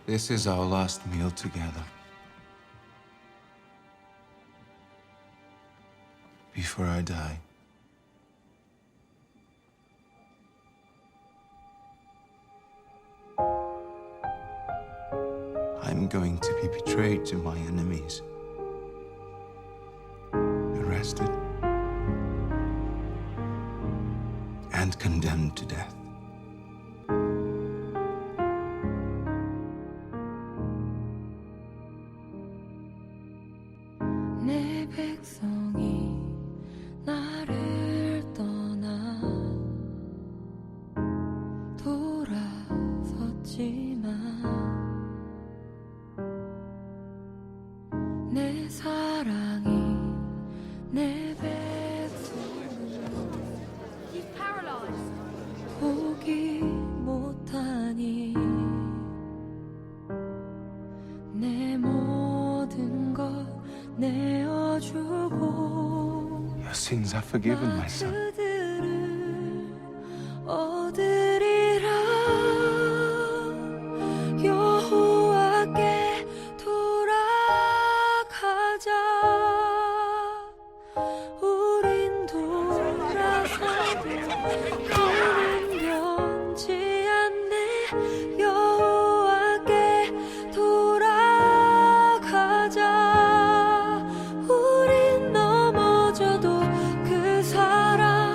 This is our last meal together. Before I die. I'm going to be betrayed to my enemies. Arrested. And condemned to death. 내 백성이 나를 떠나 돌아섰지만 내 사랑이 내 백성을 포기 못하니 내 모든 것 내어주고 Your sins are forgiven, my son. 그들을 얻으리라 여호와께 돌아가자 우린 돌아서도 그는 변치 않네 여호와께 돌아가자 우린 넘어져도 그 사랑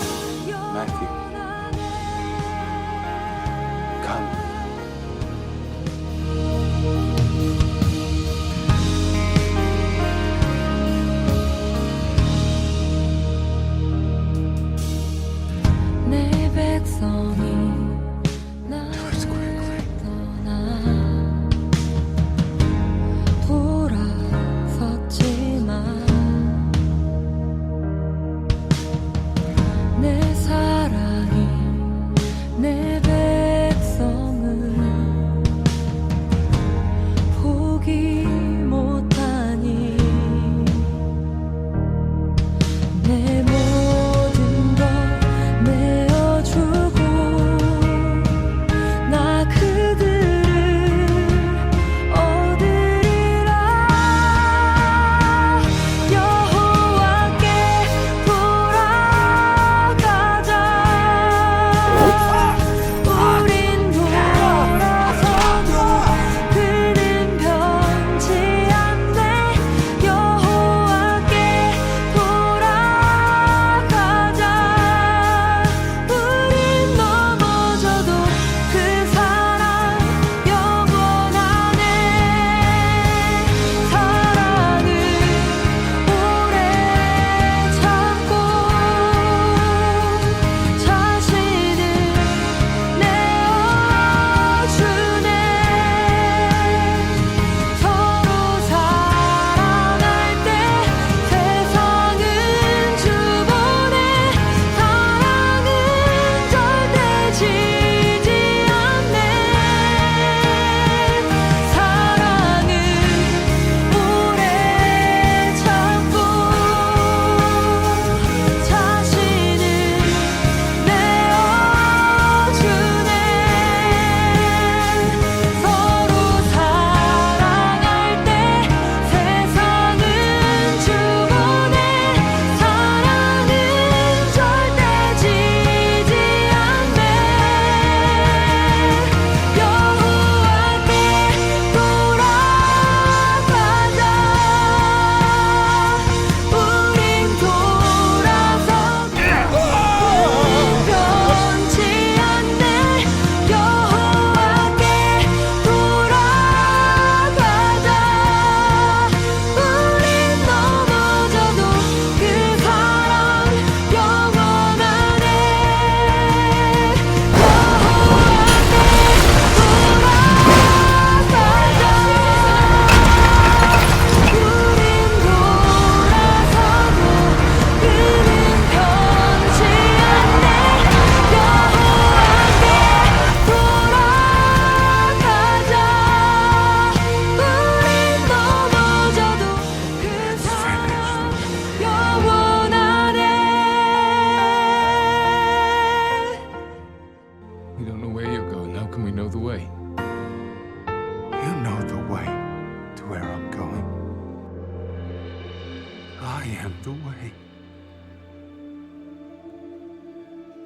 the way,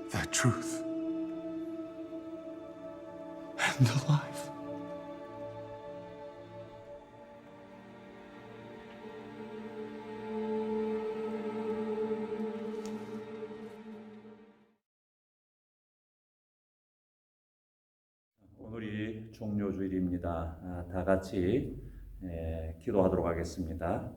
the truth, and the life. 오늘이 종료주일입니다. 다 같이 기도하도록 하겠습니다.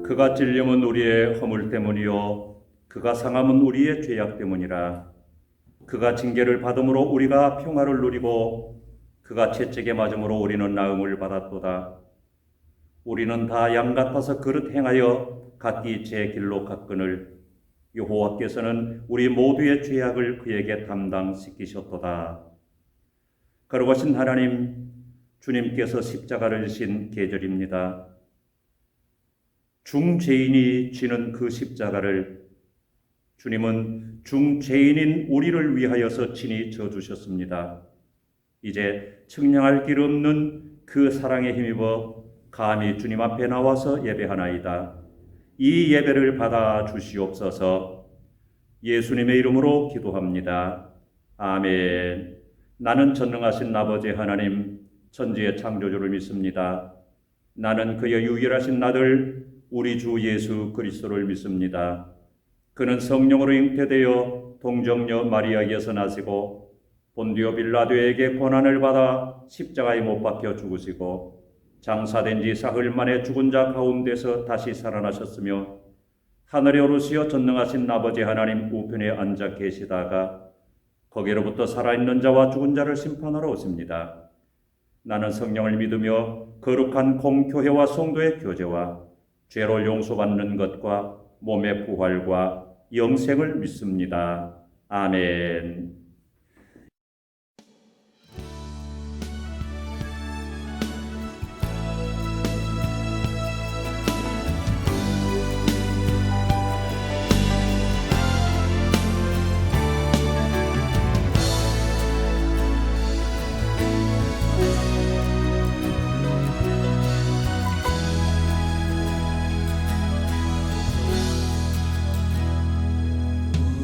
그가 찔림은 우리의 허물 때문이요 그가 상함은 우리의 죄악 때문이라. 그가 징계를 받음으로 우리가 평화를 누리고 그가 채찍에 맞음으로 우리는 나음을 받았도다. 우리는 다 양 같아서 그릇 행하여 각기 제 길로 갔거늘 여호와께서는 우리 모두의 죄악을 그에게 담당시키셨도다. 거룩하신 하나님, 주님께서 십자가를 지신 계절입니다. 중죄인이 지는 그 십자가를 주님은 중죄인인 우리를 위하여서 친히 져주셨습니다. 이제 측량할 길 없는 그 사랑에 힘입어 감히 주님 앞에 나와서 예배하나이다. 이 예배를 받아 주시옵소서. 예수님의 이름으로 기도합니다. 아멘. 나는 전능하신 아버지 하나님, 천지의 창조주를 믿습니다. 나는 그의 유일하신 아들 우리 주 예수 그리스도를 믿습니다. 그는 성령으로 잉태되어 동정녀 마리아에게서 나시고 본디오 빌라도에게 고난을 받아 십자가에 못 박혀 죽으시고 장사된 지 사흘 만에 죽은 자 가운데서 다시 살아나셨으며 하늘에 오르시어 전능하신 아버지 하나님 우편에 앉아 계시다가 거기로부터 살아있는 자와 죽은 자를 심판하러 오십니다. 나는 성령을 믿으며 거룩한 공교회와 성도의 교제와 죄를 용서받는 것과 몸의 부활과 영생을 믿습니다. 아멘.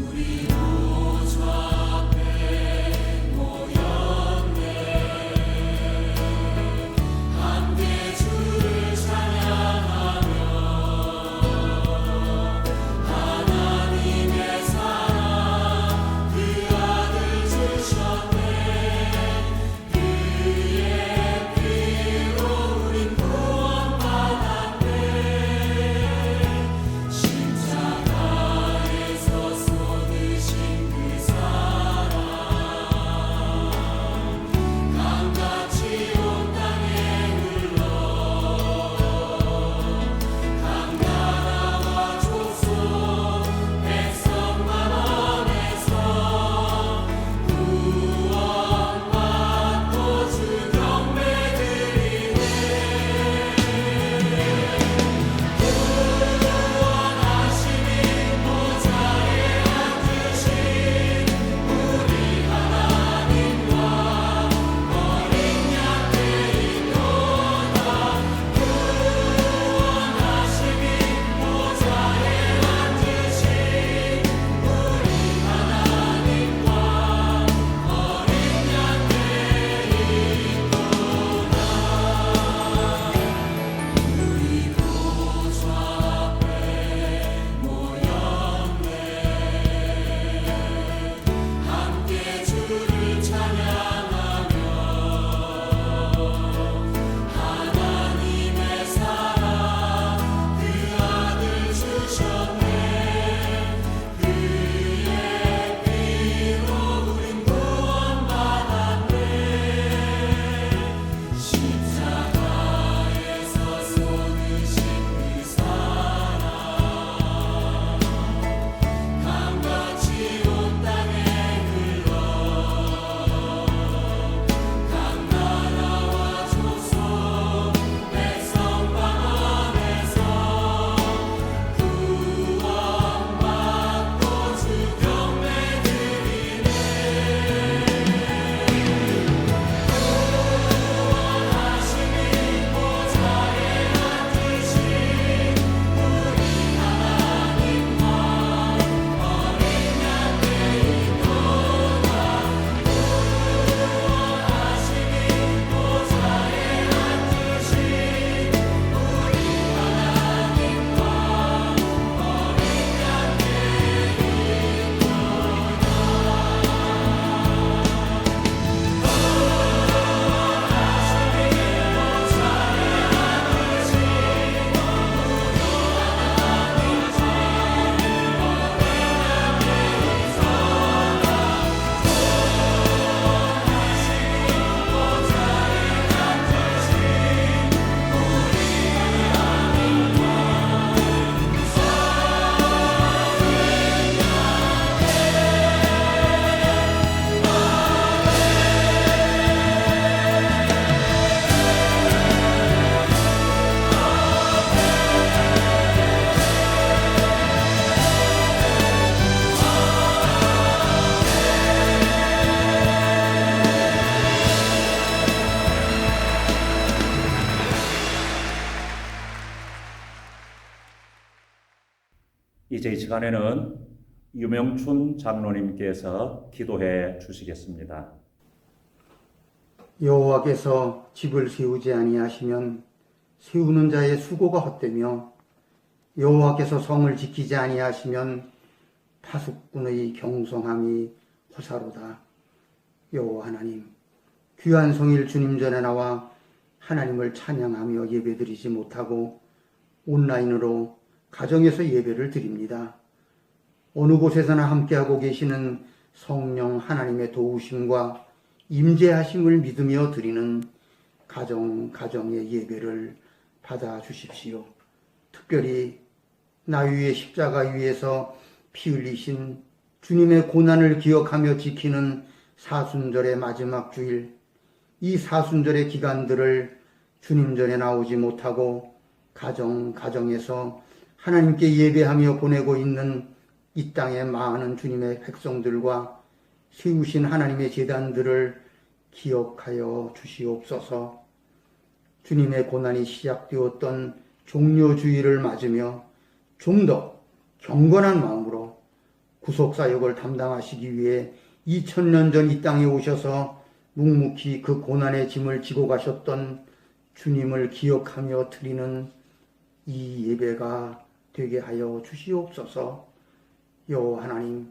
우리 보좌 이제 이 시간에는 유명춘 장로님께서 기도해 주시겠습니다. 여호와께서 집을 세우지 아니하시면 세우는 자의 수고가 헛되며 여호와께서 성을 지키지 아니하시면 파수꾼의 경성함이 호사로다. 여호와 하나님, 귀한 성일 주님 전에 나와 하나님을 찬양하며 예배드리지 못하고 온라인으로 가정에서 예배를 드립니다. 어느 곳에서나 함께하고 계시는 성령 하나님의 도우심과 임재하심을 믿으며 드리는 가정의 예배를 받아 주십시오. 특별히 나 위에 십자가 위에서 피 흘리신 주님의 고난을 기억하며 지키는 사순절의 마지막 주일, 이 사순절의 기간들을 주님 전에 나오지 못하고 가정에서 하나님께 예배하며 보내고 있는 이 땅의 많은 주님의 백성들과 세우신 하나님의 제단들을 기억하여 주시옵소서. 주님의 고난이 시작되었던 종료주의를 맞으며 좀 더 경건한 마음으로 구속사역을 담당하시기 위해 2000년 전 이 땅에 오셔서 묵묵히 그 고난의 짐을 지고 가셨던 주님을 기억하며 드리는 이 예배가 되게 하여 주시옵소서. 여호와 하나님,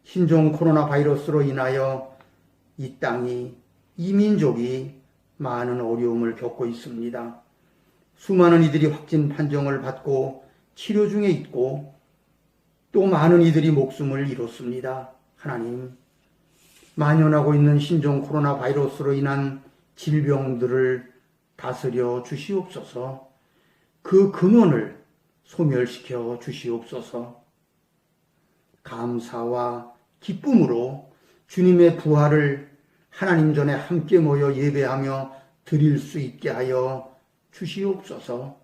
신종 코로나 바이러스로 인하여 이 땅이, 이 민족이 많은 어려움을 겪고 있습니다. 수많은 이들이 확진 판정을 받고 치료 중에 있고 또 많은 이들이 목숨을 잃었습니다. 하나님, 만연하고 있는 신종 코로나 바이러스로 인한 질병들을 다스려 주시옵소서. 그 근원을 소멸시켜 주시옵소서. 감사와 기쁨으로 주님의 부활을 하나님 전에 함께 모여 예배하며 드릴 수 있게 하여 주시옵소서.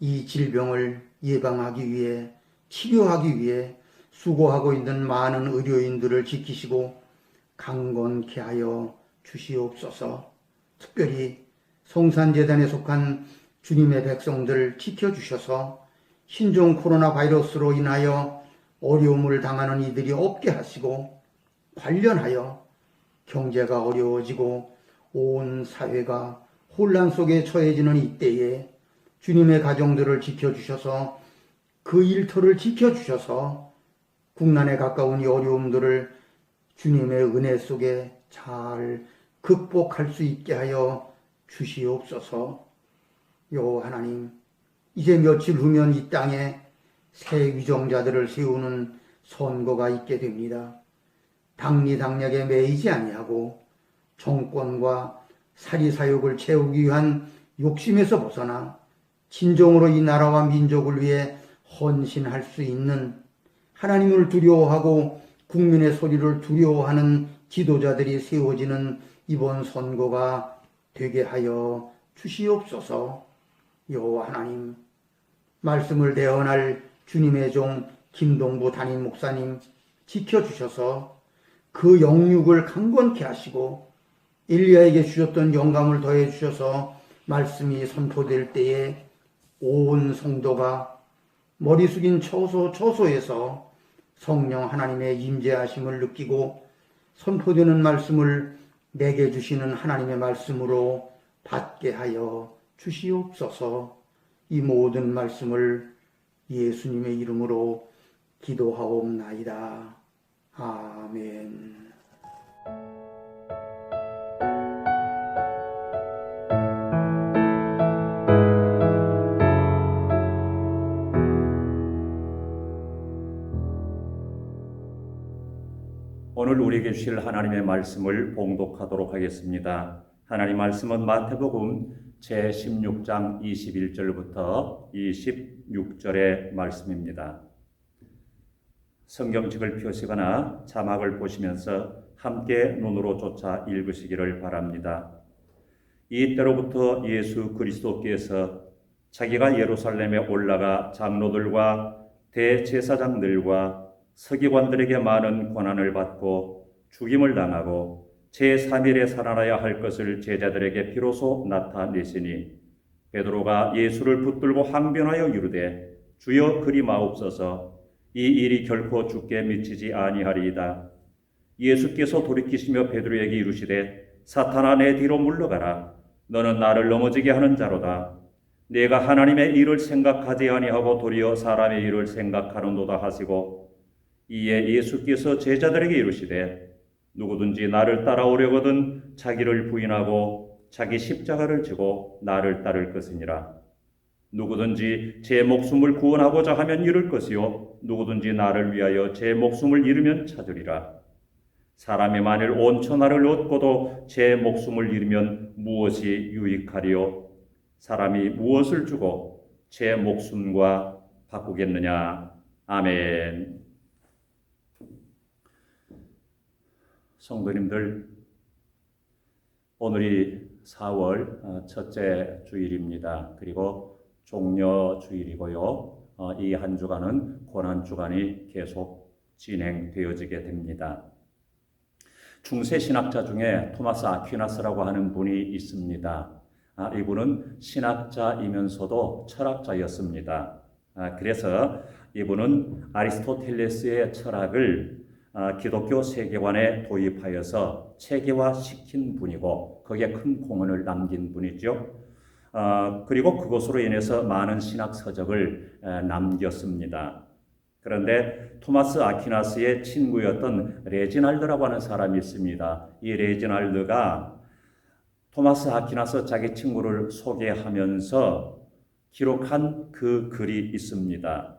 이 질병을 예방하기 위해, 치료하기 위해 수고하고 있는 많은 의료인들을 지키시고 강건케 하여 주시옵소서. 특별히 성산재단에 속한 주님의 백성들 지켜주셔서 신종 코로나 바이러스로 인하여 어려움을 당하는 이들이 없게 하시고, 관련하여 경제가 어려워지고 온 사회가 혼란 속에 처해지는 이때에 주님의 가정들을 지켜주셔서, 그 일터를 지켜주셔서 국난에 가까운 이 어려움들을 주님의 은혜 속에 잘 극복할 수 있게 하여 주시옵소서. 여호와 하나님, 이제 며칠 후면 이 땅에 새 위정자들을 세우는 선거가 있게 됩니다. 당리당략에 매이지 아니하고 정권과 사리사욕을 채우기 위한 욕심에서 벗어나 진정으로 이 나라와 민족을 위해 헌신할 수 있는, 하나님을 두려워하고 국민의 소리를 두려워하는 지도자들이 세워지는 이번 선거가 되게 하여 주시옵소서. 여호와 하나님, 말씀을 대언할 주님의 종 김동부 담임 목사님 지켜주셔서 그 영육을 강건케 하시고 엘리야에게 주셨던 영감을 더해 주셔서 말씀이 선포될 때에 온 성도가 머리 숙인 처소에서 성령 하나님의 임재하심을 느끼고 선포되는 말씀을 내게 주시는 하나님의 말씀으로 받게 하여 주시옵소서. 이 모든 말씀을 예수님의 이름으로 기도하옵나이다. 아멘. 오늘 우리에게 주실 하나님의 말씀을 봉독하도록 하겠습니다. 하나님 말씀은 마태복음 제16장 21절부터 26절의 말씀입니다. 성경책을 펴시거나 자막을 보시면서 함께 눈으로 쫓아 읽으시기를 바랍니다. 이때로부터 예수 그리스도께서 자기가 예루살렘에 올라가 장로들과 대제사장들과 서기관들에게 많은 고난을 받고 죽임을 당하고 제3일에 살아나야 할 것을 제자들에게 비로소 나타내시니 베드로가 예수를 붙들고 항변하여 이르되 주여 그리 마옵소서. 이 일이 결코 주께 미치지 아니하리이다. 예수께서 돌이키시며 베드로에게 이르시되 사탄아 내 뒤로 물러가라. 너는 나를 넘어지게 하는 자로다. 내가 하나님의 일을 생각하지 아니하고 도리어 사람의 일을 생각하는도다 하시고 이에 예수께서 제자들에게 이르시되 누구든지 나를 따라오려거든 자기를 부인하고 자기 십자가를 지고 나를 따를 것이니라. 누구든지 제 목숨을 구원하고자 하면 잃을 것이요 누구든지 나를 위하여 제 목숨을 잃으면 찾으리라. 사람이 만일 온 천하를 얻고도 제 목숨을 잃으면 무엇이 유익하리요? 사람이 무엇을 주고 제 목숨과 바꾸겠느냐? 아멘. 성도님들, 오늘이 4월 첫째 주일입니다. 그리고 종려 주일이고요. 이 한 주간은 고난 주간이 계속 진행되어지게 됩니다. 중세 신학자 중에 토마스 아퀴나스라고 하는 분이 있습니다. 이분은 신학자이면서도 철학자였습니다. 그래서 이분은 아리스토텔레스의 철학을 기독교 세계관에 도입하여서 체계화시킨 분이고 거기에 큰 공헌을 남긴 분이죠. 그리고 그것으로 인해서 많은 신학 서적을 남겼습니다. 그런데 토마스 아퀴나스의 친구였던 레지날드라고 하는 사람이 있습니다. 이 레지날드가 토마스 아퀴나스 자기 친구를 소개하면서 기록한 그 글이 있습니다.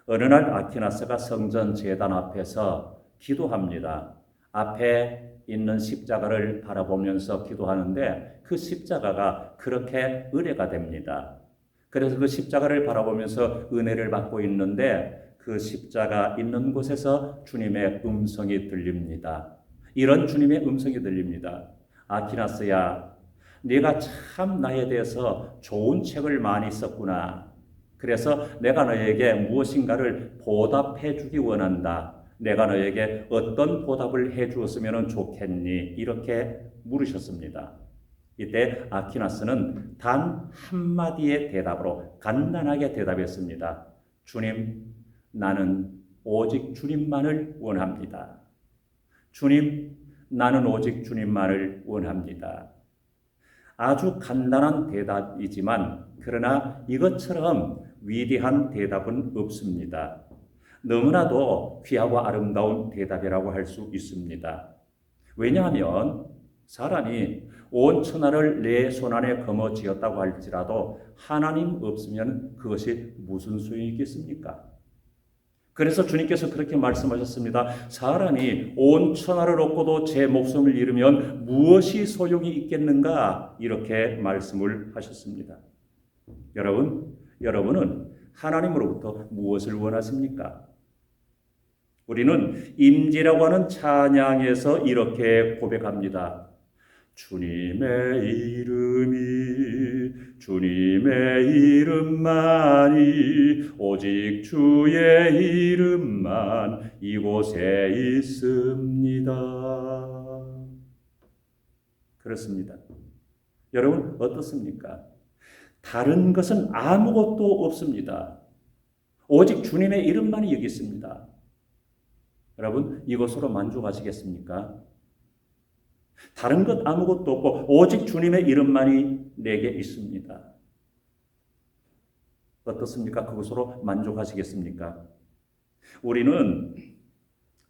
어느 날 아퀴나스가 성전 제단 앞에서 기도합니다. 앞에 있는 십자가를 바라보면서 기도하는데 그 십자가가 그렇게 은혜가 됩니다. 그래서 그 십자가를 바라보면서 은혜를 받고 있는데 그 십자가 있는 곳에서 주님의 음성이 들립니다. 이런 주님의 음성이 들립니다. 아퀴나스야, 네가 참 나에 대해서 좋은 책을 많이 썼구나. 그래서 내가 너에게 무엇인가를 보답해 주기 원한다. 내가 너에게 어떤 보답을 해 주었으면 좋겠니? 이렇게 물으셨습니다. 이때 아퀴나스는 단 한마디의 대답으로 간단하게 대답했습니다. 주님, 나는 오직 주님만을 원합니다. 주님, 나는 오직 주님만을 원합니다. 아주 간단한 대답이지만 그러나 이것처럼 위대한 대답은 없습니다. 너무나도 귀하고 아름다운 대답이라고 할 수 있습니다. 왜냐하면 사람이 온 천하를 내 손안에 거머쥐었다고 할지라도 하나님 없으면 그것이 무슨 소용이 있겠습니까? 그래서 주님께서 그렇게 말씀하셨습니다. 사람이 온 천하를 얻고도 제 목숨을 잃으면 무엇이 소용이 있겠는가? 이렇게 말씀을 하셨습니다. 여러분은 하나님으로부터 무엇을 원하십니까? 우리는 임지라고 하는 찬양에서 이렇게 고백합니다. 주님의 이름만이 오직 주의 이름만 이곳에 있습니다. 그렇습니다. 여러분 어떻습니까? 다른 것은 아무것도 없습니다. 오직 주님의 이름만이 여기 있습니다. 여러분 이것으로 만족하시겠습니까? 다른 것 아무것도 없고 오직 주님의 이름만이 내게 있습니다. 어떻습니까? 그것으로 만족하시겠습니까? 우리는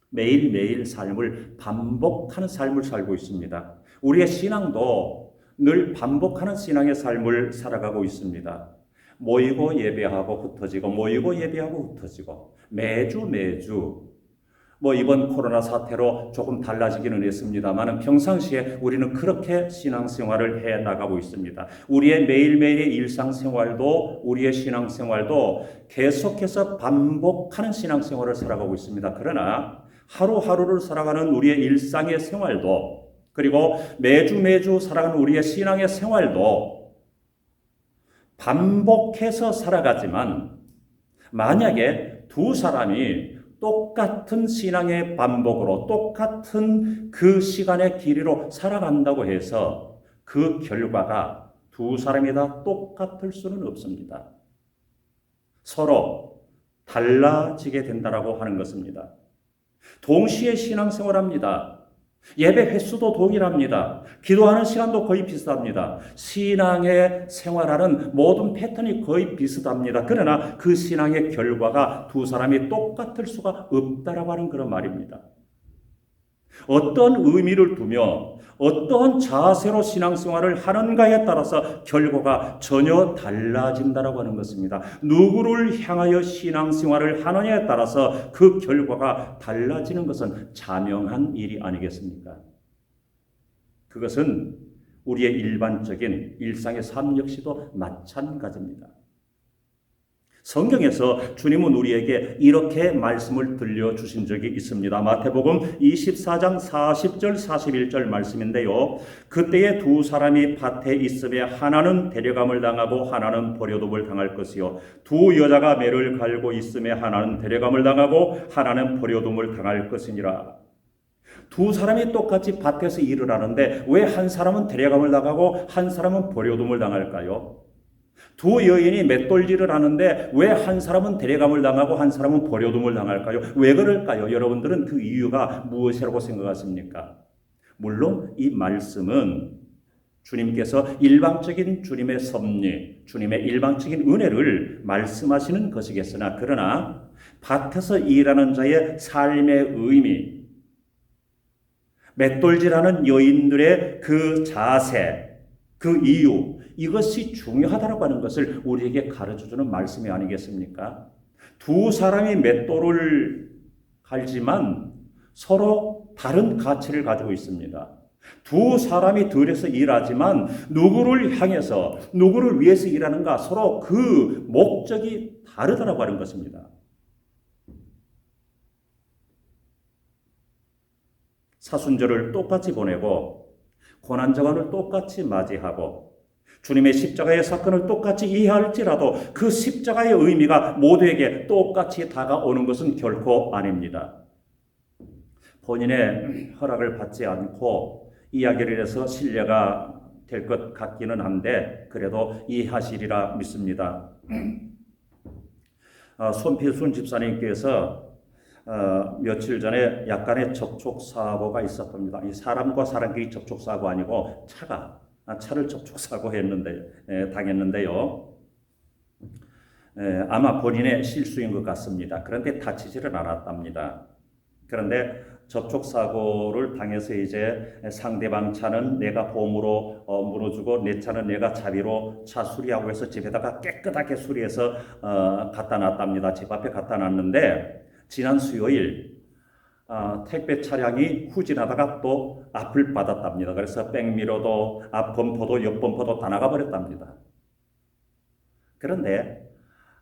매일매일 삶을 반복하는 삶을 살고 있습니다. 우리의 신앙도 늘 반복하는 신앙의 삶을 살아가고 있습니다. 모이고 예배하고 흩어지고 모이고 예배하고 흩어지고 매주 이번 코로나 사태로 조금 달라지기는 했습니다만 평상시에 우리는 그렇게 신앙생활을 해나가고 있습니다. 우리의 매일매일의 일상생활도 우리의 신앙생활도 계속해서 반복하는 신앙생활을 살아가고 있습니다. 그러나 하루하루를 살아가는 우리의 일상의 생활도 그리고 매주 살아가는 우리의 신앙의 생활도 반복해서 살아가지만 만약에 두 사람이 똑같은 신앙의 반복으로 똑같은 그 시간의 길이로 살아간다고 해서 그 결과가 두 사람이 다 똑같을 수는 없습니다. 서로 달라지게 된다라고 하는 것입니다. 동시에 신앙생활합니다. 예배 횟수도 동일합니다. 기도하는 시간도 거의 비슷합니다. 신앙의 생활하는 모든 패턴이 거의 비슷합니다. 그러나 그 신앙의 결과가 두 사람이 똑같을 수가 없다라고 하는 그런 말입니다. 어떤 의미를 두며 어떤 자세로 신앙생활을 하는가에 따라서 결과가 전혀 달라진다라고 하는 것입니다. 누구를 향하여 신앙생활을 하느냐에 따라서 그 결과가 달라지는 것은 자명한 일이 아니겠습니까? 그것은 우리의 일반적인 일상의 삶 역시도 마찬가지입니다. 성경에서 주님은 우리에게 이렇게 말씀을 들려주신 적이 있습니다. 마태복음 24장 40절 41절 말씀인데요. 그때에 두 사람이 밭에 있으며 하나는 데려감을 당하고 하나는 버려둠을 당할 것이요. 두 여자가 매를 갈고 있으며 하나는 데려감을 당하고 하나는 버려둠을 당할 것이니라. 두 사람이 똑같이 밭에서 일을 하는데 왜 한 사람은 데려감을 당하고 한 사람은 버려둠을 당할까요? 두 여인이 맷돌질을 하는데 왜 한 사람은 데려감을 당하고 한 사람은 버려둠을 당할까요? 왜 그럴까요? 여러분들은 그 이유가 무엇이라고 생각하십니까? 물론 이 말씀은 주님께서 일방적인 주님의 섭리, 주님의 일방적인 은혜를 말씀하시는 것이겠으나 그러나 밭에서 일하는 자의 삶의 의미, 맷돌질하는 여인들의 그 자세, 그 이유, 이것이 중요하다고 하는 것을 우리에게 가르쳐주는 말씀이 아니겠습니까? 두 사람이 맷돌을 갈지만 서로 다른 가치를 가지고 있습니다. 두 사람이 들에서 일하지만 누구를 향해서, 누구를 위해서 일하는가 서로 그 목적이 다르다고 하는 것입니다. 사순절을 똑같이 보내고 고난정환을 똑같이 맞이하고 주님의 십자가의 사건을 똑같이 이해할지라도 그 십자가의 의미가 모두에게 똑같이 다가오는 것은 결코 아닙니다. 본인의 허락을 받지 않고 이야기를 해서 신뢰가 될 것 같기는 한데 그래도 이해하시리라 믿습니다. 손필순 집사님께서 며칠 전에 약간의 접촉사고가 있었답니다. 이 사람과 사람끼리 접촉사고 아니고 차를 접촉사고 당했는데요. 아마 본인의 실수인 것 같습니다. 그런데 다치지는 않았답니다. 그런데 접촉사고를 당해서 이제 상대방 차는 내가 보험으로 물어주고 내 차는 내가 자비로 차 수리하고 해서 집에다가 깨끗하게 수리해서 갖다 놨답니다. 집 앞에 갖다 놨는데 지난 수요일 택배 차량이 후진하다가 또 앞을 받았답니다. 그래서 백미러도 앞 범퍼도 옆 범퍼도 다 나가버렸답니다. 그런데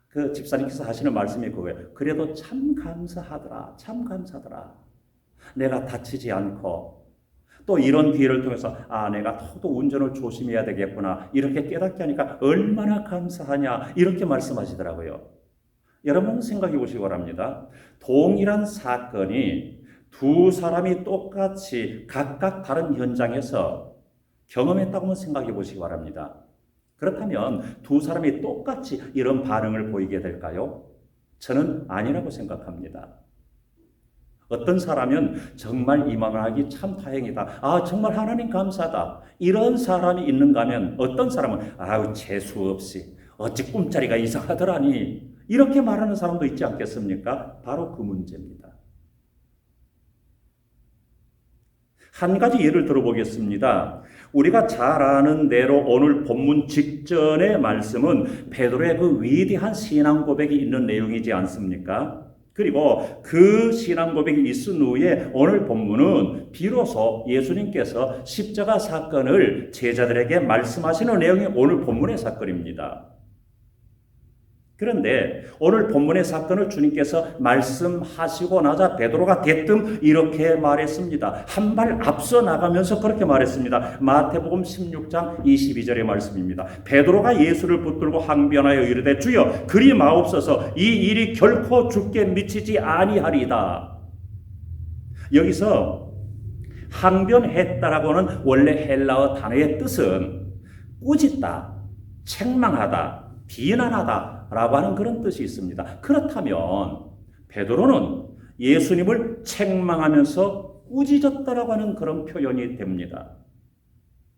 그 집사님께서 하시는 말씀이 그거예요. 그래도 참 감사하더라. 참 감사하더라. 내가 다치지 않고 또 이런 기회를 통해서 내가 더더 운전을 조심해야 되겠구나. 이렇게 깨닫게 하니까 얼마나 감사하냐. 이렇게 말씀하시더라고요. 여러분 생각해 보시기 바랍니다. 동일한 사건이 두 사람이 똑같이 각각 다른 현장에서 경험했다고 한번 생각해 보시기 바랍니다. 그렇다면 두 사람이 똑같이 이런 반응을 보이게 될까요? 저는 아니라고 생각합니다. 어떤 사람은 정말 이 마음을 하기 참 다행이다. 정말 하나님 감사하다. 이런 사람이 있는가 하면 어떤 사람은 재수 없이 어찌 꿈자리가 이상하더라니. 이렇게 말하는 사람도 있지 않겠습니까? 바로 그 문제입니다. 한 가지 예를 들어보겠습니다. 우리가 잘 아는 대로 오늘 본문 직전의 말씀은 베드로의 그 위대한 신앙 고백이 있는 내용이지 않습니까? 그리고 그 신앙 고백이 있은 후에 오늘 본문은 비로소 예수님께서 십자가 사건을 제자들에게 말씀하시는 내용이 오늘 본문의 사건입니다. 그런데 오늘 본문의 사건을 주님께서 말씀하시고 나자 베드로가 대뜸 이렇게 말했습니다. 한 발 앞서 나가면서 그렇게 말했습니다. 마태복음 16장 22절의 말씀입니다. 베드로가 예수를 붙들고 항변하여 이르되 주여 그리 마옵소서 이 일이 결코 주께 미치지 아니하리이다. 여기서 항변했다라고는 원래 헬라어 단어의 뜻은 꾸짖다, 책망하다, 비난하다 라고 하는 그런 뜻이 있습니다. 그렇다면 베드로는 예수님을 책망하면서 꾸짖었다라고 하는 그런 표현이 됩니다.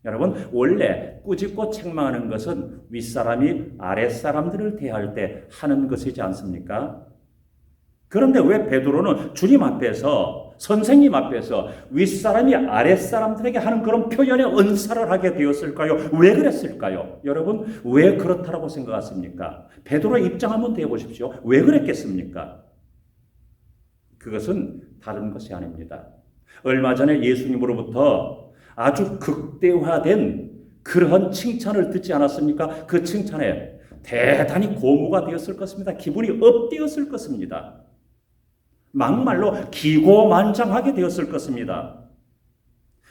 여러분, 원래 꾸짖고 책망하는 것은 윗사람이 아랫사람들을 대할 때 하는 것이지 않습니까? 그런데 왜 베드로는 주님 앞에서, 선생님 앞에서 윗사람이 아랫사람들에게 하는 그런 표현의 은사를 하게 되었을까요? 왜 그랬을까요? 여러분, 왜 그렇다라고 생각하십니까? 베드로의 입장 한번 대보십시오. 왜 그랬겠습니까? 그것은 다른 것이 아닙니다. 얼마 전에 예수님으로부터 아주 극대화된 그러한 칭찬을 듣지 않았습니까? 그 칭찬에 대단히 고무가 되었을 것입니다. 기분이 업되었을 것입니다. 막말로 기고만장하게 되었을 것입니다.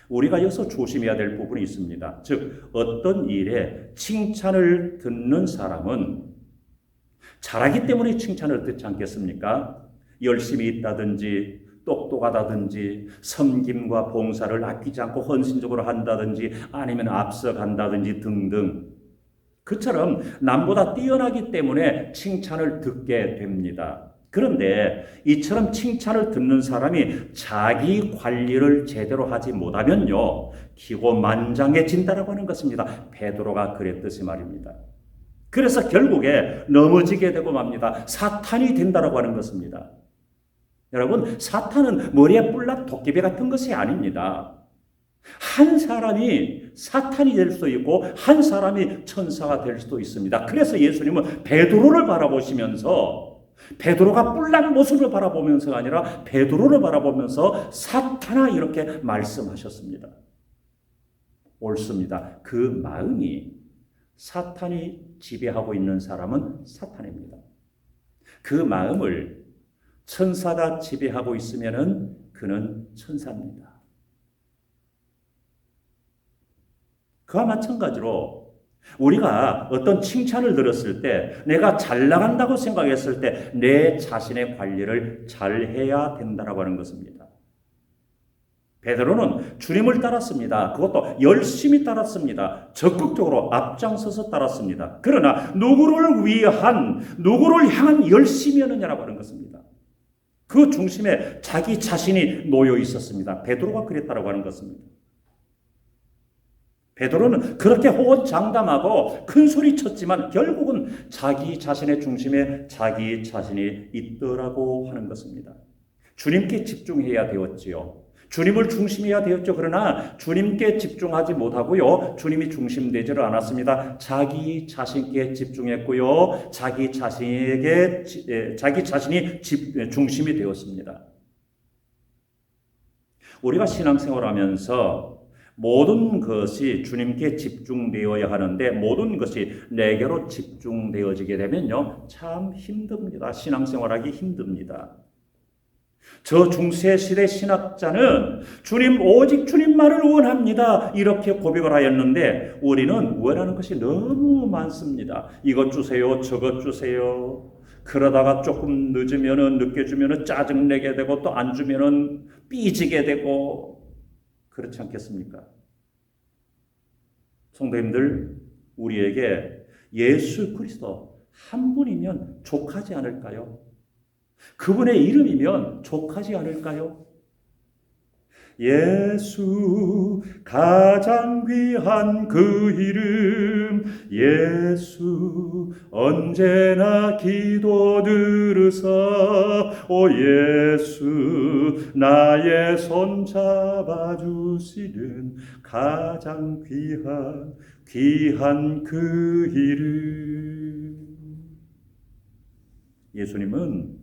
우리가 여기서 조심해야 될 부분이 있습니다. 즉, 어떤 일에 칭찬을 듣는 사람은 잘하기 때문에 칭찬을 듣지 않겠습니까? 열심히 있다든지 똑똑하다든지 섬김과 봉사를 아끼지 않고 헌신적으로 한다든지 아니면 앞서간다든지 등등, 그처럼 남보다 뛰어나기 때문에 칭찬을 듣게 됩니다. 그런데 이처럼 칭찬을 듣는 사람이 자기 관리를 제대로 하지 못하면요, 기고만장해진다라고 하는 것입니다. 베드로가 그랬듯이 말입니다. 그래서 결국에 넘어지게 되고 맙니다. 사탄이 된다라고 하는 것입니다. 여러분, 사탄은 머리에 뿔난 도깨비 같은 것이 아닙니다. 한 사람이 사탄이 될 수도 있고 한 사람이 천사가 될 수도 있습니다. 그래서 예수님은 베드로를 바라보시면서, 베드로가 뿔난 모습을 바라보면서가 아니라 베드로를 바라보면서 사탄아 이렇게 말씀하셨습니다. 옳습니다. 그 마음이 사탄이 지배하고 있는 사람은 사탄입니다. 그 마음을 천사가 지배하고 있으면은 그는 천사입니다. 그와 마찬가지로 우리가 어떤 칭찬을 들었을 때, 내가 잘 나간다고 생각했을 때 내 자신의 관리를 잘 해야 된다라고 하는 것입니다. 베드로는 주님을 따랐습니다. 그것도 열심히 따랐습니다. 적극적으로 앞장서서 따랐습니다. 그러나 누구를 위한, 누구를 향한 열심이었느냐라고 하는 것입니다. 그 중심에 자기 자신이 놓여 있었습니다. 베드로가 그랬다라고 하는 것입니다. 베드로는 그렇게 호언장담하고 큰 소리 쳤지만 결국은 자기 자신의 중심에 자기 자신이 있더라고 하는 것입니다. 주님께 집중해야 되었지요. 주님을 중심해야 되었죠. 그러나 주님께 집중하지 못하고요, 주님이 중심되지를 않았습니다. 자기 자신께 집중했고요, 자기 자신이 중심이 되었습니다. 우리가 신앙생활하면서 모든 것이 주님께 집중되어야 하는데 모든 것이 내게로 집중되어지게 되면요, 참 힘듭니다. 신앙생활하기 힘듭니다. 저 중세시대 신학자는 오직 주님만을 원합니다, 이렇게 고백을 하였는데 우리는 원하는 것이 너무 많습니다. 이것 주세요, 저것 주세요. 그러다가 조금 늦게 주면은 짜증내게 되고 또 안 주면은 삐지게 되고, 그렇지 않겠습니까? 성도님들, 우리에게 예수 그리스도 한 분이면 족하지 않을까요? 그분의 이름이면 족하지 않을까요? 예수 가장 귀한 그 이름, 예수 언제나 기도 들으사, 오 예수 나의 손 잡아주시는 가장 귀한 그 이름. 예수님은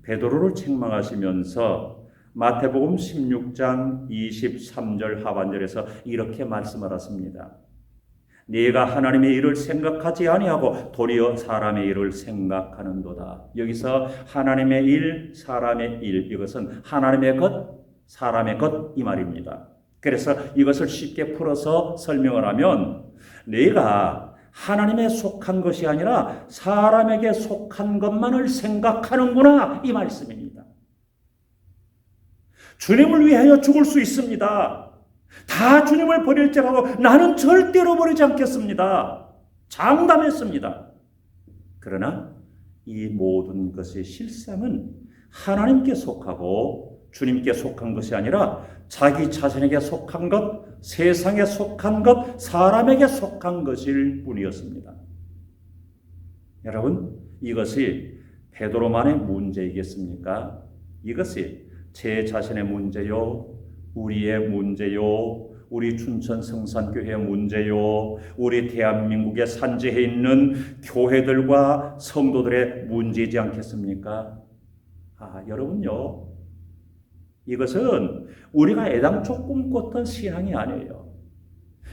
베드로를 책망하시면서 마태복음 16장 23절 하반절에서 이렇게 말씀하셨습니다. 네가 하나님의 일을 생각하지 아니하고 도리어 사람의 일을 생각하는도다. 여기서 하나님의 일, 사람의 일, 이것은 하나님의 것, 사람의 것 이 말입니다. 그래서 이것을 쉽게 풀어서 설명을 하면 네가 하나님에 속한 것이 아니라 사람에게 속한 것만을 생각하는구나, 이 말씀입니다. 주님을 위하여 죽을 수 있습니다. 다 주님을 버릴지라도 나는 절대로 버리지 않겠습니다. 장담했습니다. 그러나 이 모든 것의 실상은 하나님께 속하고 주님께 속한 것이 아니라 자기 자신에게 속한 것, 세상에 속한 것, 사람에게 속한 것일 뿐이었습니다. 여러분, 이것이 베드로만의 문제이겠습니까? 이것이 제 자신의 문제요, 우리의 문제요, 우리 춘천 성산교회의 문제요, 우리 대한민국에 산지해 있는 교회들과 성도들의 문제이지 않겠습니까? 여러분요, 이것은 우리가 애당초 꿈꿨던 신앙이 아니에요.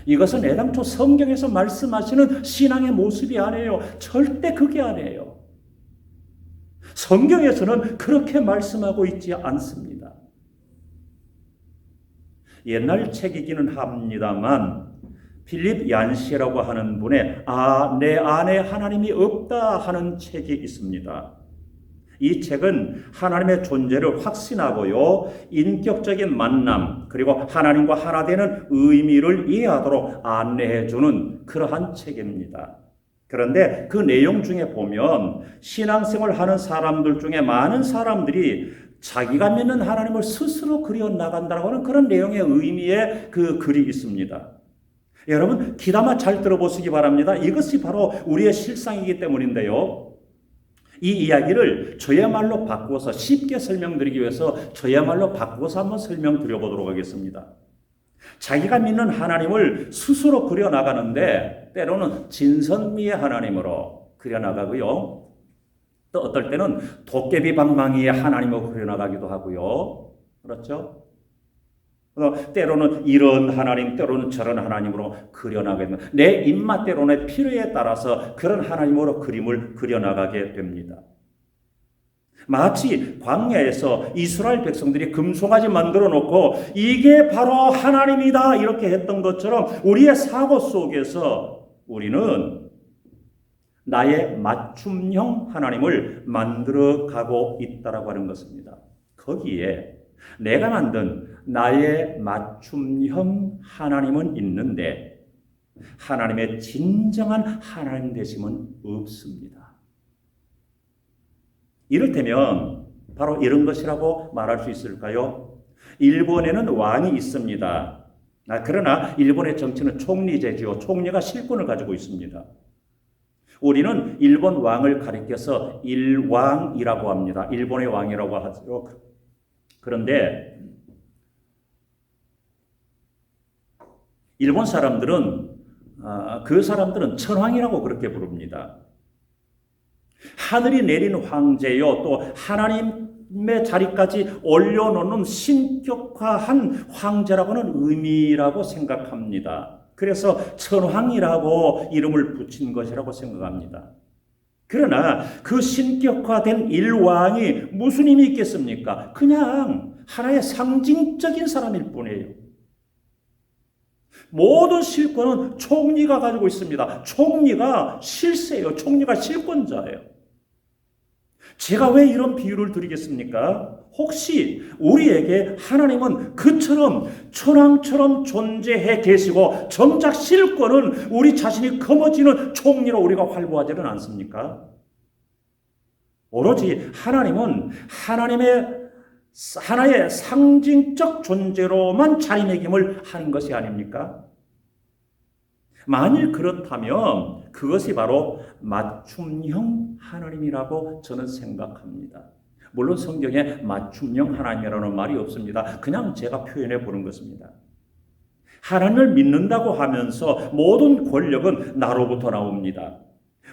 이것은 애당초 성경에서 말씀하시는 신앙의 모습이 아니에요. 절대 그게 아니에요. 성경에서는 그렇게 말씀하고 있지 않습니다. 옛날 책이기는 합니다만 필립 얀시라고 하는 분의 내 안에 하나님이 없다 하는 책이 있습니다. 이 책은 하나님의 존재를 확신하고요, 인격적인 만남, 그리고 하나님과 하나 되는 의미를 이해하도록 안내해주는 그러한 책입니다. 그런데 그 내용 중에 보면 신앙생활을 하는 사람들 중에 많은 사람들이 자기가 믿는 하나님을 스스로 그려나간다고 하는 그런 내용의 의미의 그 글이 있습니다. 여러분, 귀담아 잘 들어보시기 바랍니다. 이것이 바로 우리의 실상이기 때문인데요. 이 이야기를 저야말로 바꾸어서 쉽게 설명드리기 위해서 저야말로 바꾸어서 한번 설명드려보도록 하겠습니다. 자기가 믿는 하나님을 스스로 그려나가는데 때로는 진선미의 하나님으로 그려나가고요. 또 어떨 때는 도깨비 방망이의 하나님으로 그려나가기도 하고요. 그렇죠? 때로는 이런 하나님, 때로는 저런 하나님으로 그려나가게 됩니다. 내 입맛대로 내 필요에 따라서 그런 하나님으로 그림을 그려나가게 됩니다. 마치 광야에서 이스라엘 백성들이 금송아지 만들어 놓고 이게 바로 하나님이다 이렇게 했던 것처럼 우리의 사고 속에서 우리는 나의 맞춤형 하나님을 만들어가고 있다라고 하는 것입니다. 거기에 내가 만든 나의 맞춤형 하나님은 있는데 하나님의 진정한 하나님 되심은 없습니다. 이를테면 바로 이런 것이라고 말할 수 있을까요? 일본에는 왕이 있습니다. 그러나 일본의 정치는 총리제지요. 총리가 실권을 가지고 있습니다. 우리는 일본 왕을 가리켜서 일왕이라고 합니다. 일본의 왕이라고 하죠. 그런데 일본 사람들은 그 사람들은 천황이라고 그렇게 부릅니다. 하늘이 내린 황제요, 또 하나님의 자리까지 올려놓는 신격화한 황제라고 하는 의미라고 생각합니다. 그래서 천황이라고 이름을 붙인 것이라고 생각합니다. 그러나 그 신격화된 일왕이 무슨 힘이 있겠습니까? 그냥 하나의 상징적인 사람일 뿐이에요. 모든 실권은 총리가 가지고 있습니다. 총리가 실세예요. 총리가 실권자예요. 제가 왜 이런 비유를 드리겠습니까? 혹시 우리에게 하나님은 그처럼 천황처럼 존재해 계시고 정작 실권은 우리 자신이 거머쥐는 총리로 우리가 활보하지는 않습니까? 오로지 하나님은 하나의 상징적 존재로만 자리매김을 하는 것이 아닙니까? 만일 그렇다면 그것이 바로 맞춤형 하나님이라고 저는 생각합니다. 물론 성경에 맞춤형 하나님이라는 말이 없습니다. 그냥 제가 표현해 보는 것입니다. 하나님을 믿는다고 하면서 모든 권력은 나로부터 나옵니다.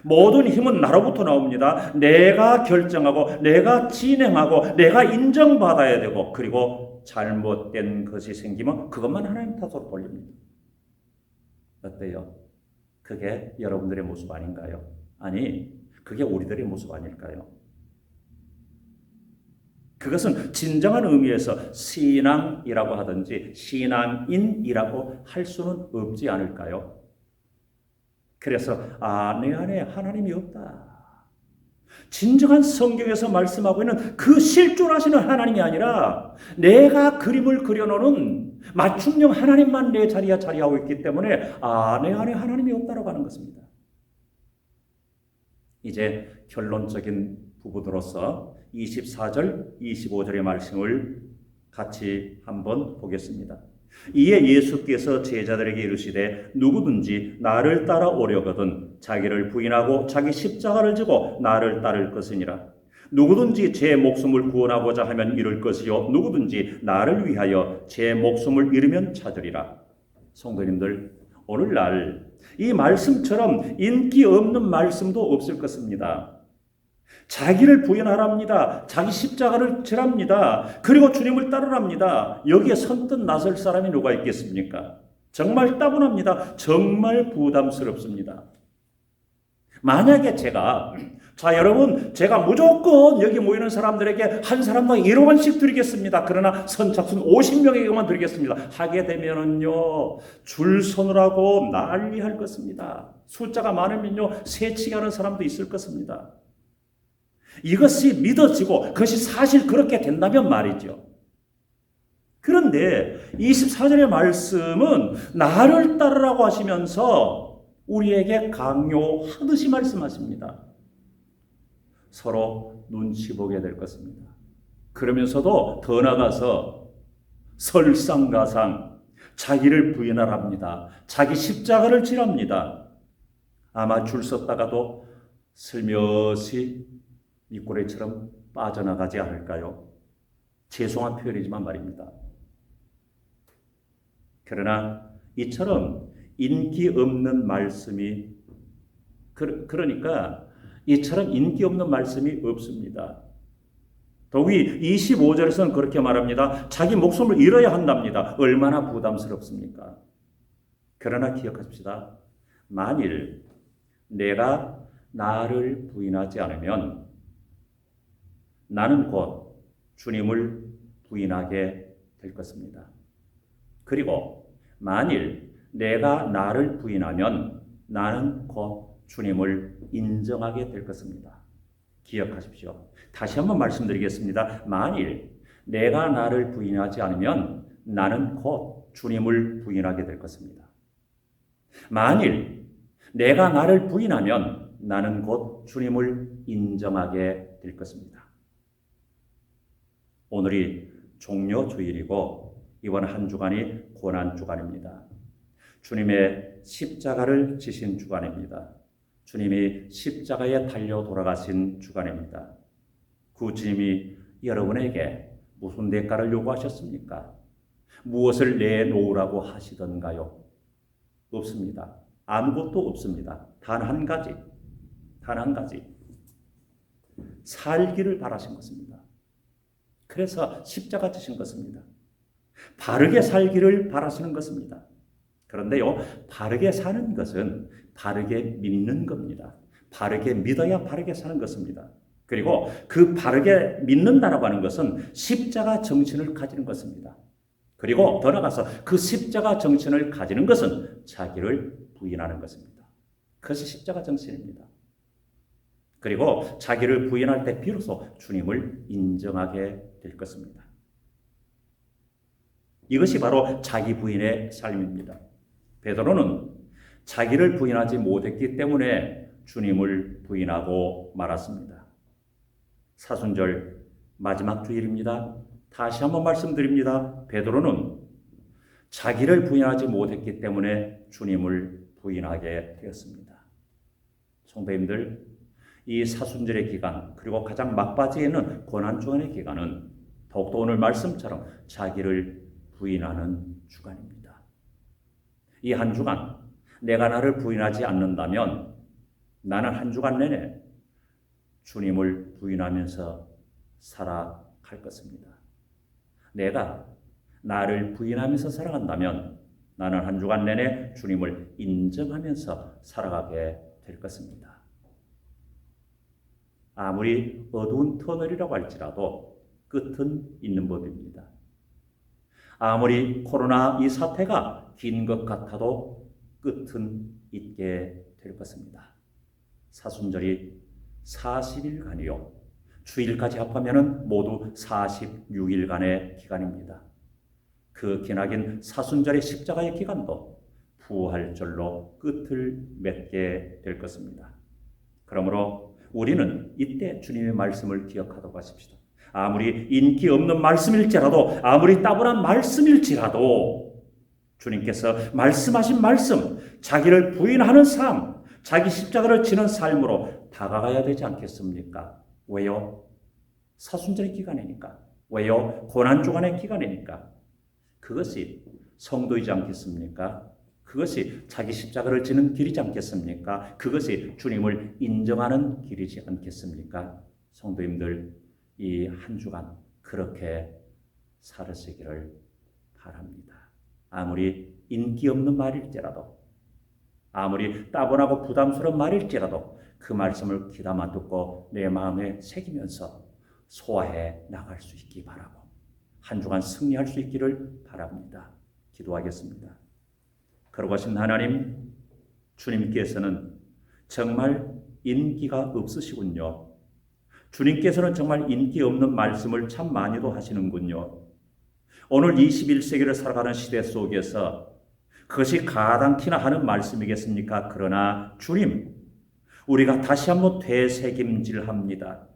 모든 힘은 나로부터 나옵니다. 내가 결정하고 내가 진행하고 내가 인정받아야 되고, 그리고 잘못된 것이 생기면 그것만 하나님 탓으로 돌립니다. 어때요? 그게 여러분들의 모습 아닌가요? 아니, 그게 우리들의 모습 아닐까요? 그것은 진정한 의미에서 신앙이라고 하든지 신앙인이라고 할 수는 없지 않을까요? 그래서 내 안에 하나님이 없다. 진정한 성경에서 말씀하고 있는 그 실존하시는 하나님이 아니라 내가 그림을 그려놓은 맞춤형 하나님만 내 자리에 자리하고 있기 때문에 내 안에 하나님이 없다라고 하는 것입니다. 이제 결론적인 부분으로서 24절, 25절의 말씀을 같이 한번 보겠습니다. 이에 예수께서 제자들에게 이르시되 누구든지 나를 따라오려거든 자기를 부인하고 자기 십자가를 지고 나를 따를 것이니라. 누구든지 제 목숨을 구원하고자 하면 잃을 것이요 누구든지 나를 위하여 제 목숨을 잃으면 찾으리라. 성도님들, 오늘날 이 말씀처럼 인기 없는 말씀도 없을 것입니다. 자기를 부인하랍니다. 자기 십자가를 지랍니다. 그리고 주님을 따르랍니다. 여기에 선뜻 나설 사람이 누가 있겠습니까? 정말 따분합니다. 정말 부담스럽습니다. 만약에 여러분, 제가 무조건 여기 모이는 사람들에게 한 사람당 1억 원씩 드리겠습니다. 그러나 선착순 50명에게만 드리겠습니다. 하게 되면은요, 줄 서느라고 난리할 것입니다. 숫자가 많으면요, 세치게 하는 사람도 있을 것입니다. 이것이 믿어지고 그것이 사실 그렇게 된다면 말이죠. 그런데 24절의 말씀은 나를 따르라고 하시면서 우리에게 강요하듯이 말씀하십니다. 서로 눈치 보게 될 것입니다. 그러면서도 더 나아가서 설상가상 자기를 부인하랍니다. 자기 십자가를 지랍니다. 아마 줄 섰다가도 슬며시 미꾸라지처럼 빠져나가지 않을까요? 죄송한 표현이지만 말입니다. 그러나 이처럼 인기 없는 말씀이 그러니까 이처럼 인기 없는 말씀이 없습니다. 더욱이 25절에서는 그렇게 말합니다. 자기 목숨을 잃어야 한답니다. 얼마나 부담스럽습니까? 그러나 기억하십시다. 만일 내가 나를 부인하지 않으면 나는 곧 주님을 부인하게 될 것입니다. 그리고 만일 내가 나를 부인하면 나는 곧 주님을 인정하게 될 것입니다. 기억하십시오. 다시 한번 말씀드리겠습니다. 만일 내가 나를 부인하지 않으면 나는 곧 주님을 부인하게 될 것입니다. 만일 내가 나를 부인하면 나는 곧 주님을 인정하게 될 것입니다. 오늘이 종료주일이고 이번 한 주간이 고난주간입니다. 주님의 십자가를 지신 주간입니다. 주님이 십자가에 달려 돌아가신 주간입니다. 그 주님이 여러분에게 무슨 대가를 요구하셨습니까? 무엇을 내놓으라고 하시던가요? 없습니다. 아무것도 없습니다. 단 한 가지. 살기를 바라신 것입니다. 그래서 십자가 지신 것입니다. 바르게 살기를 바라시는 것입니다. 그런데요, 바르게 사는 것은 바르게 믿는 겁니다. 바르게 믿어야 바르게 사는 것입니다. 그리고 그 바르게 믿는다라고 하는 것은 십자가 정신을 가지는 것입니다. 그리고 더 나아가서 그 십자가 정신을 가지는 것은 자기를 부인하는 것입니다. 그것이 십자가 정신입니다. 그리고 자기를 부인할 때 비로소 주님을 인정하게 될 것입니다. 이것이 바로 자기 부인의 삶입니다. 베드로는 자기를 부인하지 못했기 때문에 주님을 부인하고 말았습니다. 사순절 마지막 주일입니다. 다시 한번 말씀드립니다. 베드로는 자기를 부인하지 못했기 때문에 주님을 부인하게 되었습니다. 성도님들, 이 사순절의 기간 그리고 가장 막바지에 있는 고난주간의 기간은 더욱더 오늘 말씀처럼 자기를 부인하는 주간입니다. 이 한 주간 내가 나를 부인하지 않는다면 나는 한 주간 내내 주님을 부인하면서 살아갈 것입니다. 내가 나를 부인하면서 살아간다면 나는 한 주간 내내 주님을 인정하면서 살아가게 될 것입니다. 아무리 어두운 터널이라고 할지라도 끝은 있는 법입니다. 아무리 코로나 이 사태가 긴 것 같아도 끝은 있게 될 것입니다. 사순절이 40일간이요. 주일까지 합하면 모두 46일간의 기간입니다. 그 기나긴 사순절의 십자가의 기간도 부활절로 끝을 맺게 될 것입니다. 그러므로 우리는 이때 주님의 말씀을 기억하도록 하십시다. 아무리 인기 없는 말씀일지라도, 아무리 따분한 말씀일지라도 주님께서 말씀하신 말씀, 자기를 부인하는 삶, 자기 십자가를 지는 삶으로 다가가야 되지 않겠습니까? 왜요? 사순절의 기간이니까. 왜요? 고난주간의 기간이니까. 그것이 성도이지 않겠습니까? 그것이 자기 십자가를 지는 길이지 않겠습니까? 그것이 주님을 인정하는 길이지 않겠습니까? 성도님들, 이 한 주간 그렇게 살으시기를 바랍니다. 아무리 인기 없는 말일지라도, 아무리 따분하고 부담스러운 말일지라도 그 말씀을 귀담아 듣고 내 마음에 새기면서 소화해 나갈 수 있기 바라고, 한 주간 승리할 수 있기를 바랍니다. 기도하겠습니다. 거룩하신 하나님, 주님께서는 정말 인기가 없으시군요. 주님께서는 정말 인기 없는 말씀을 참 많이도 하시는군요. 오늘 21세기를 살아가는 시대 속에서 그것이 가당키나 하는 말씀이겠습니까? 그러나 주님, 우리가 다시 한번 되새김질합니다.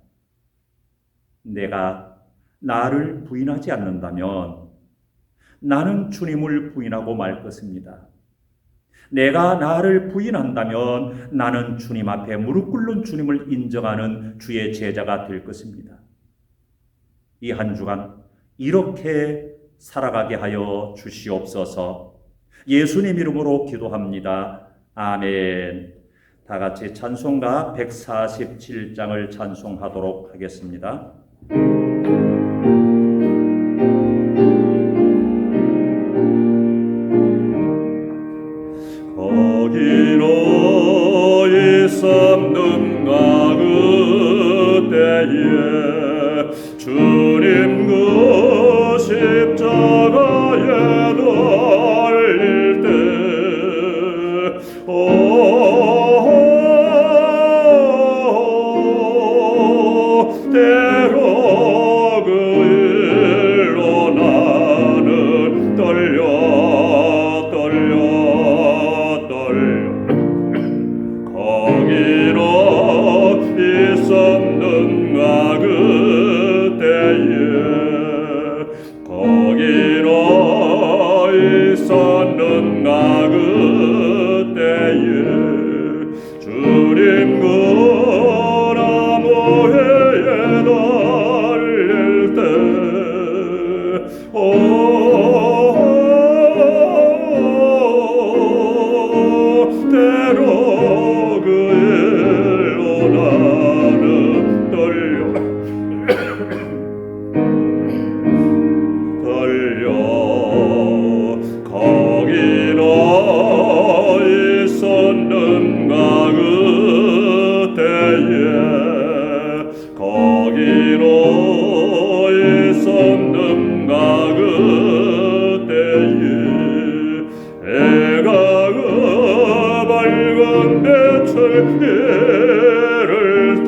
내가 나를 부인하지 않는다면 나는 주님을 부인하고 말 것입니다. 내가 나를 부인한다면 나는 주님 앞에 무릎 꿇는 주님을 인정하는 주의 제자가 될 것입니다. 이 한 주간 이렇게 살아가게 하여 주시옵소서. 예수님 이름으로 기도합니다. 아멘. 다 같이 찬송가 147장을 찬송하도록 하겠습니다. 거기로 있었는가 그때에 주님 그 십자가에 달릴 때 때로 그 일로 나는 떨려 거기로 있었는가 그때에 거기로 있었는가 그때에 주님 그 나무에 달릴 때 때로 그 일로 나는 떨려 거기로 있었는가 그때에 거기로 있었는가 그때에 해가 밝은 빛을 잃을 때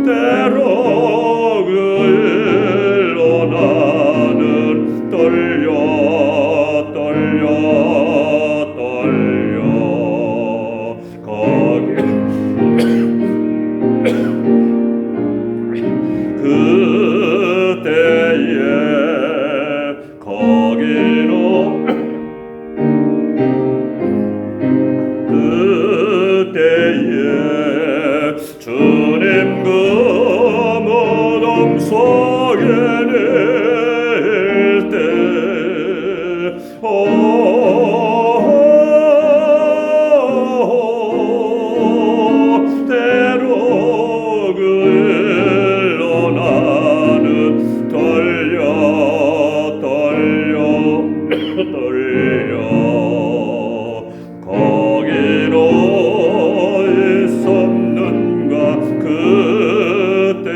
때로 그 일로 나는 떨려 거기 그때에 거기로 그때에 주님 그 무덤 속에 낼 때 때로 그 일로 나는 떨려 거기로 있었는가 그때에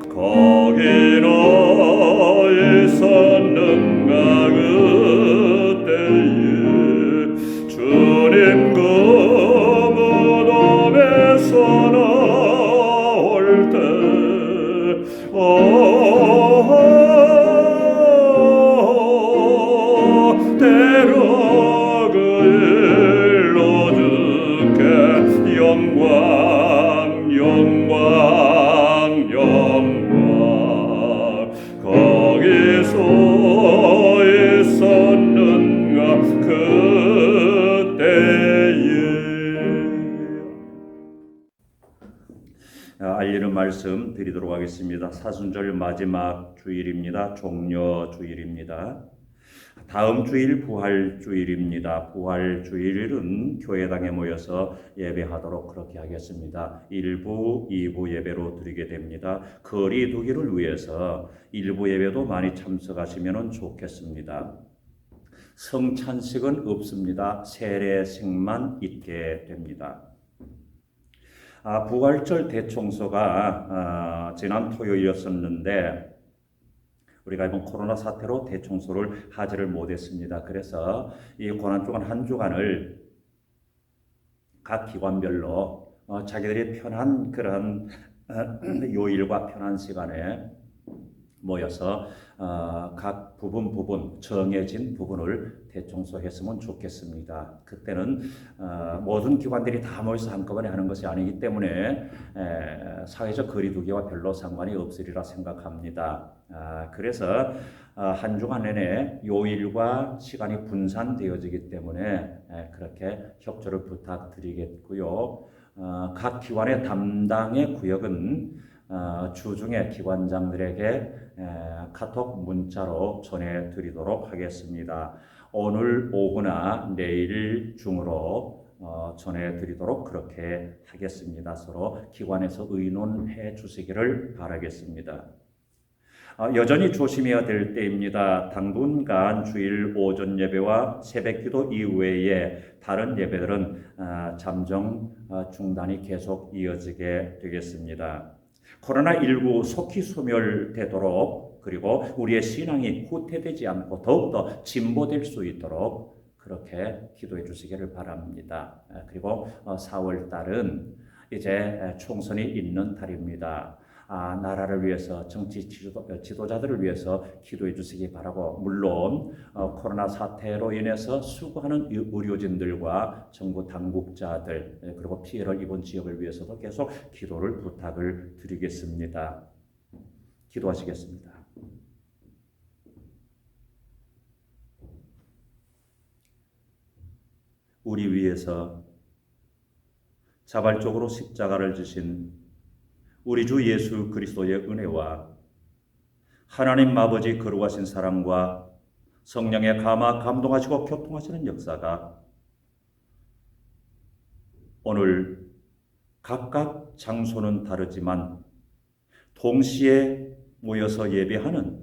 거기로 있었는가 그때에 주님 그 무덤에서 나올 때 알리는 말씀 드리도록 하겠습니다. 사순절 마지막 주일입니다. 종려 주일입니다. 다음 주일 부활주일입니다. 부활주일은 교회당에 모여서 예배하도록 그렇게 하겠습니다. 1부, 2부 예배로 드리게 됩니다. 거리 두기를 위해서 1부 예배도 많이 참석하시면 좋겠습니다. 성찬식은 없습니다. 세례식만 있게 됩니다. 부활절 대청소가 지난 토요일이었었는데 우리가 이번 코로나 사태로 대청소를 하지를 못했습니다. 그래서 이 고난 주간 한 주간을 각 기관별로 자기들이 편한 그런 요일과 편한 시간에 모여서 각 부분 정해진 부분을 대청소했으면 좋겠습니다. 그때는 모든 기관들이 다 모여서 한꺼번에 하는 것이 아니기 때문에 사회적 거리두기와 별로 상관이 없으리라 생각합니다. 그래서 한 주간 내내 요일과 시간이 분산되어지기 때문에 그렇게 협조를 부탁드리겠고요. 각 기관의 담당의 구역은 주중에 기관장들에게 카톡 문자로 전해드리도록 하겠습니다. 오늘 오후나 내일 중으로 전해드리도록 그렇게 하겠습니다. 서로 기관에서 의논해 주시기를 바라겠습니다. 여전히 조심해야 될 때입니다. 당분간 주일 오전 예배와 새벽기도 이외에 다른 예배들은 잠정 중단이 계속 이어지게 되겠습니다. 코로나19 속히 소멸되도록 그리고 우리의 신앙이 후퇴되지 않고 더욱더 진보될 수 있도록 그렇게 기도해 주시기를 바랍니다. 그리고 4월 달은 이제 총선이 있는 달입니다. 나라를 위해서 정치 지도자들을 위해서 기도해 주시기 바라고 물론 코로나 사태로 인해서 수고하는 의료진들과 정부 당국자들 그리고 피해를 입은 지역을 위해서도 계속 기도를 부탁을 드리겠습니다. 기도하시겠습니다. 우리 위해서 자발적으로 십자가를 지신 우리 주 예수 그리스도의 은혜와 하나님 아버지 거룩하신 사랑과 성령의 감동하시고 교통하시는 역사가 오늘 각각 장소는 다르지만 동시에 모여서 예배하는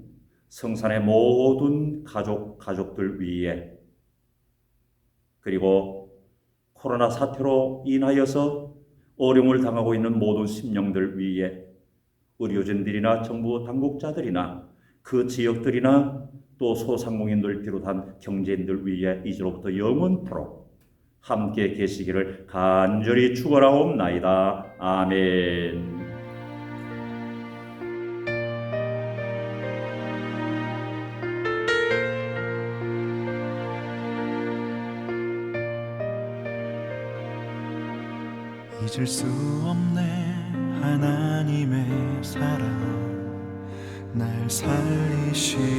성산의 모든 가족들 위에 그리고 코로나 사태로 인하여서 어려움을 당하고 있는 모든 심령들 위에 의료진들이나 정부 당국자들이나 그 지역들이나 또 소상공인들 비롯한 경제인들 위에 이제로부터 영원토록 함께 계시기를 간절히 축원하옵나이다. 아멘. 잊을 수 없네 하나님의 사랑 날 살리시려고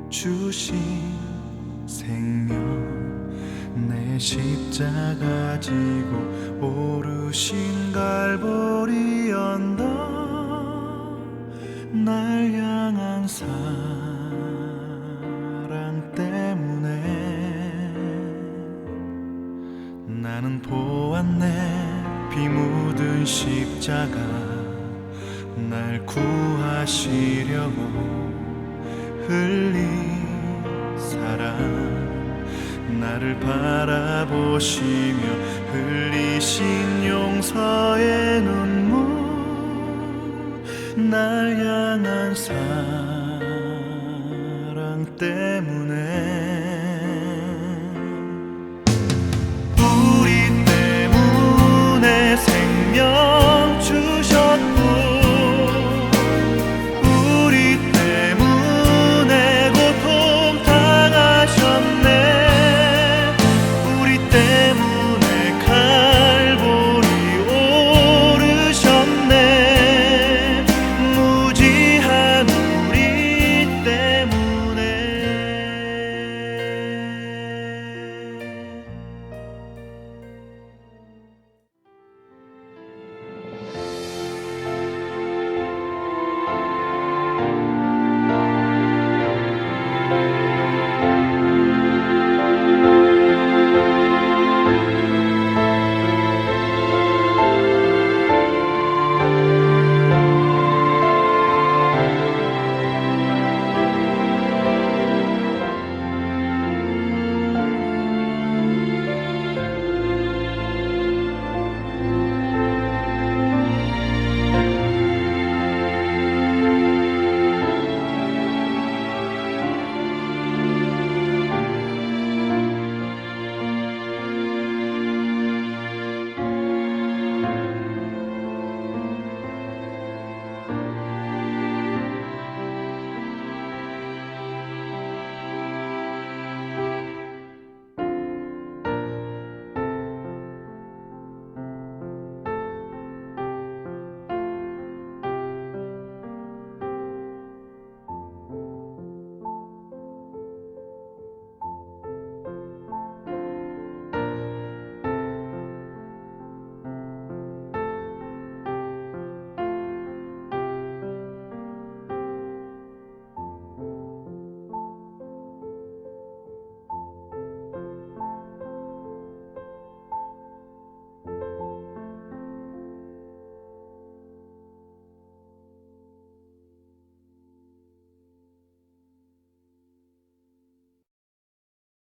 주신 생명 내 십자가 지고 오르신 갈보리 언덕 날 향한 사랑 때문에 나는 보았네 피 묻은 십자가 날 구하시려고 흘린 사랑 나를 바라보시며 흘리신 용서의 눈물 날 향한 사랑 때문에